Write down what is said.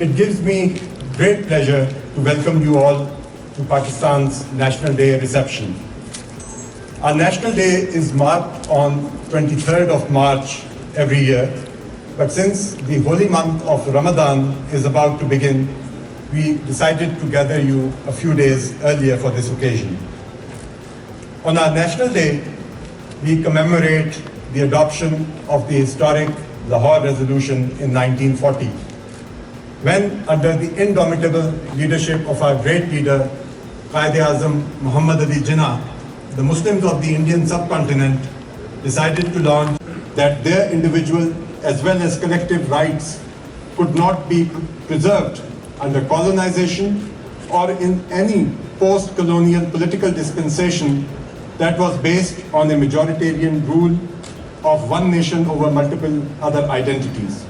It gives me great pleasure to welcome you all to Pakistan's National Day reception. Our National Day is marked on 23rd of March every year, but since the holy month of Ramadan is about to begin, we decided to gather you a few days earlier for this occasion. On our National Day, we commemorate the adoption of the historic Lahore Resolution in 1940. When, under the indomitable leadership of our great leader, Quaid-e-Azam Muhammad Ali Jinnah, the Muslims of the Indian subcontinent decided to launch that their individual as well as collective rights could not be preserved under colonization or in any post-colonial political dispensation that was based on a majoritarian rule of one nation over multiple other identities.